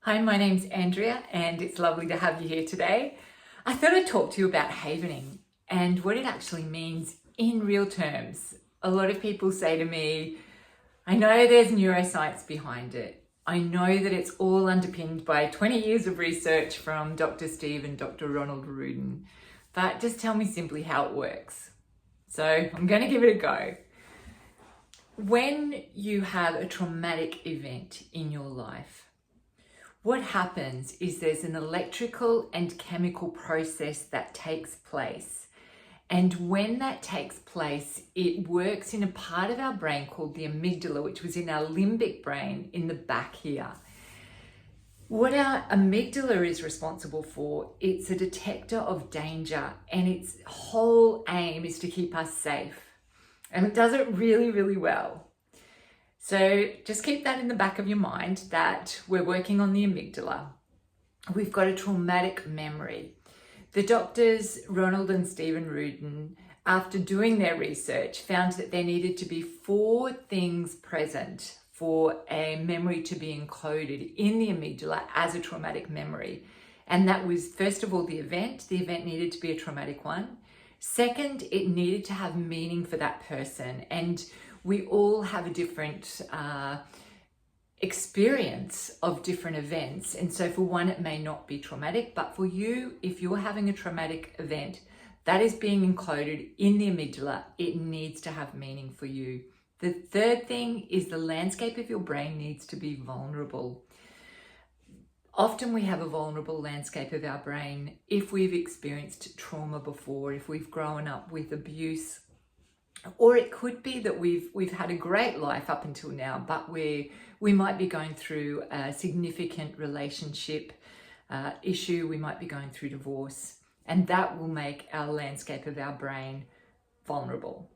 Hi, my name's Andrea and it's lovely to have you here today. I thought I'd talk to you about havening and what it actually means in real terms. A lot of people say to me, I know there's neuroscience behind it. I know that it's all underpinned by 20 years of research from Dr. Steve and Dr. Ronald Rudin, but just tell me simply how it works. So I'm going to give it a go. When you have a traumatic event in your life, what happens is there's an electrical and chemical process that takes place. And when that takes place, it works in a part of our brain called the amygdala, which was in our limbic brain in the back here. What our amygdala is responsible for, it's a detector of danger, and its whole aim is to keep us safe. And it does it really, really well. So just keep that in the back of your mind that we're working on the amygdala. We've got a traumatic memory. The doctors, Ronald and Stephen Rudin, after doing their research, found that there needed to be 4 things present for a memory to be encoded in the amygdala as a traumatic memory. And that was, first of all, the event. The event needed to be a traumatic one. Second, it needed to have meaning for that person. And we all have a different experience of different events. And so for one, it may not be traumatic, but for you, if you're having a traumatic event that is being encoded in the amygdala, it needs to have meaning for you. The third thing is the landscape of your brain needs to be vulnerable. Often we have a vulnerable landscape of our brain if we've experienced trauma before, if we've grown up with abuse, or it could be that we've had a great life up until now, but we might be going through a significant relationship issue, we might be going through divorce, and that will make our landscape of our brain vulnerable.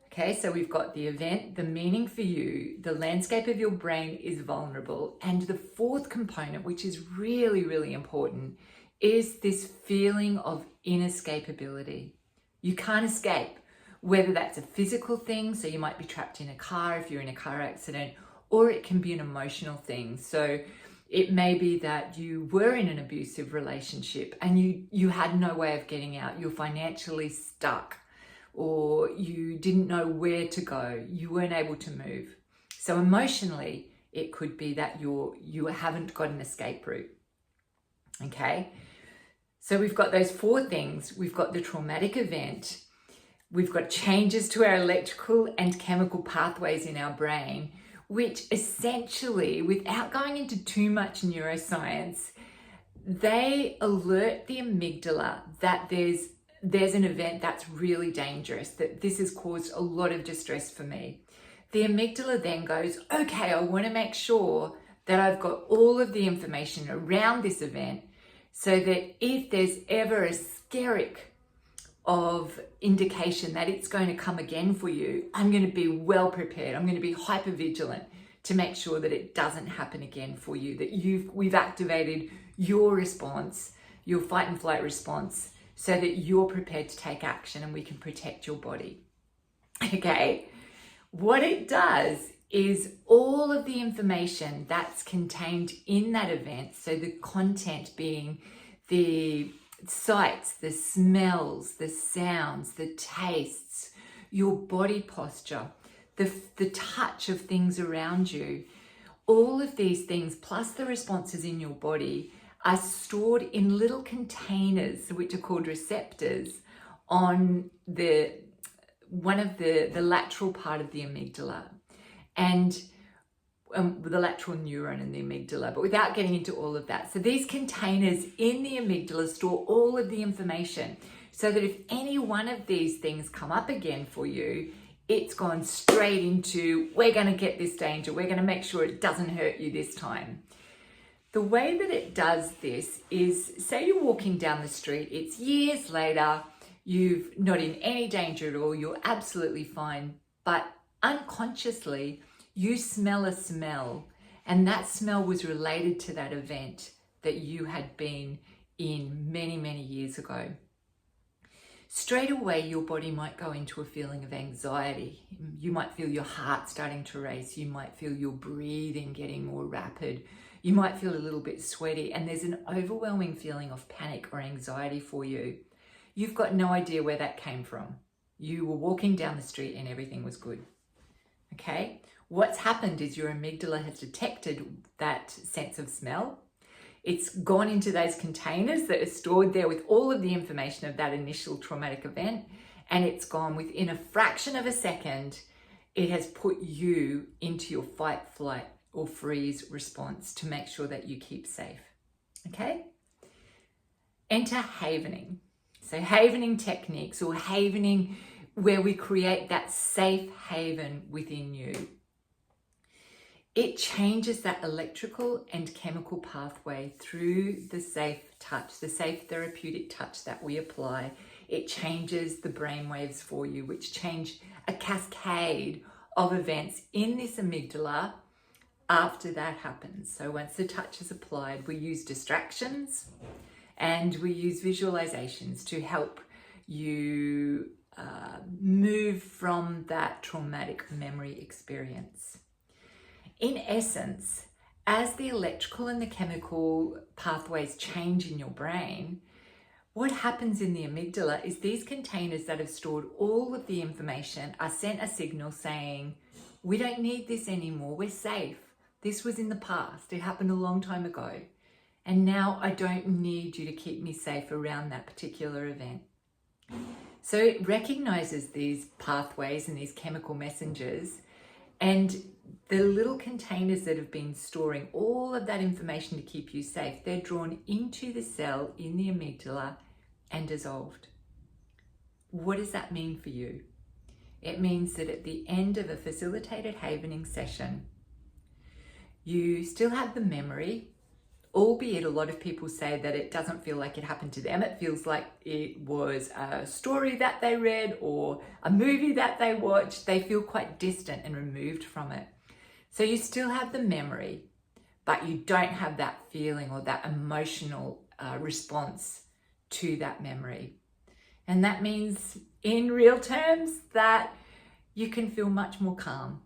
Okay, so we've got the event, the meaning for you, the landscape of your brain is vulnerable, and the fourth component, which is really, really important, is this feeling of inescapability. You can't escape. Whether that's a physical thing, so you might be trapped in a car if you're in a car accident, or it can be an emotional thing. So it may be that you were in an abusive relationship and you had no way of getting out. You're financially stuck, or you didn't know where to go. You weren't able to move. So emotionally, it could be that you haven't got an escape route. Okay? So we've got those 4 things. We've got the traumatic event. We've got changes to our electrical and chemical pathways in our brain, which essentially, without going into too much neuroscience, they alert the amygdala that there's an event that's really dangerous, that this has caused a lot of distress for me. The amygdala then goes, okay, I want to make sure that I've got all of the information around this event so that if there's ever a skerrick of indication that it's going to come again for you, I'm going to be well prepared. I'm going to be hyper vigilant to make sure that it doesn't happen again for you, that we've activated your response, your fight and flight response, so that you're prepared to take action and we can protect your body. Okay, what it does is all of the information that's contained in that event, so the content being the sights, the smells, the sounds, the tastes, your body posture, the touch of things around you, all of these things, plus the responses in your body, are stored in little containers, which are called receptors, on one of the lateral part of the amygdala, and the lateral neuron in the amygdala, but without getting into all of that. So these containers in the amygdala store all of the information so that if any one of these things come up again for you, it's gone straight into, we're going to get this danger. We're going to make sure it doesn't hurt you this time. The way that it does this is, say you're walking down the street, it's years later, you've not in any danger at all, you're absolutely fine, but unconsciously, you smell a smell, and that smell was related to that event that you had been in many, many years ago. Straight away, your body might go into a feeling of anxiety. You might feel your heart starting to race. You might feel your breathing getting more rapid. You might feel a little bit sweaty and there's an overwhelming feeling of panic or anxiety for you. You've got no idea where that came from. You were walking down the street and everything was good. Okay? What's happened is your amygdala has detected that sense of smell. It's gone into those containers that are stored there with all of the information of that initial traumatic event, and it's gone within a fraction of a second. It has put you into your fight, flight, or freeze response to make sure that you keep safe. Okay? Enter havening. So havening techniques, or havening where we create that safe haven within you. It changes that electrical and chemical pathway through the safe touch, the safe therapeutic touch that we apply. It changes the brain waves for you, which change a cascade of events in this amygdala after that happens. So once the touch is applied, we use distractions and we use visualizations to help you move from that traumatic memory experience. In essence, as the electrical and the chemical pathways change in your brain, what happens in the amygdala is these containers that have stored all of the information are sent a signal saying, we don't need this anymore, we're safe. This was in the past, it happened a long time ago. And now I don't need you to keep me safe around that particular event. So it recognizes these pathways and these chemical messengers, and the little containers that have been storing all of that information to keep you safe, they're drawn into the cell in the amygdala and dissolved. What does that mean for you? It means that at the end of a facilitated havening session, you still have the memory, albeit a lot of people say that it doesn't feel like it happened to them. It feels like it was a story that they read or a movie that they watched. They feel quite distant and removed from it. So you still have the memory, but you don't have that feeling or that emotional response to that memory. And that means in real terms that you can feel much more calm.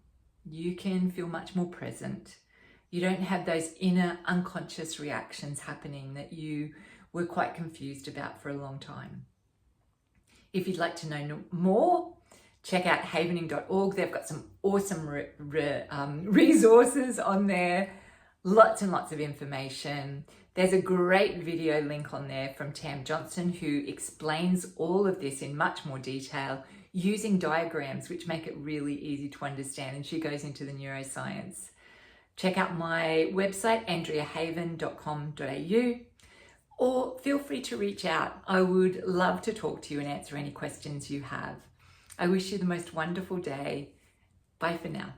You can feel much more present. You don't have those inner unconscious reactions happening that you were quite confused about for a long time. If you'd like to know more, check out havening.org. They've got some awesome resources on there, lots and lots of information. There's a great video link on there from Tam Johnson, who explains all of this in much more detail using diagrams, which make it really easy to understand, and she goes into the neuroscience. Check out my website, andreahaven.com.au, or feel free to reach out. I would love to talk to you and answer any questions you have. I wish you the most wonderful day. Bye for now.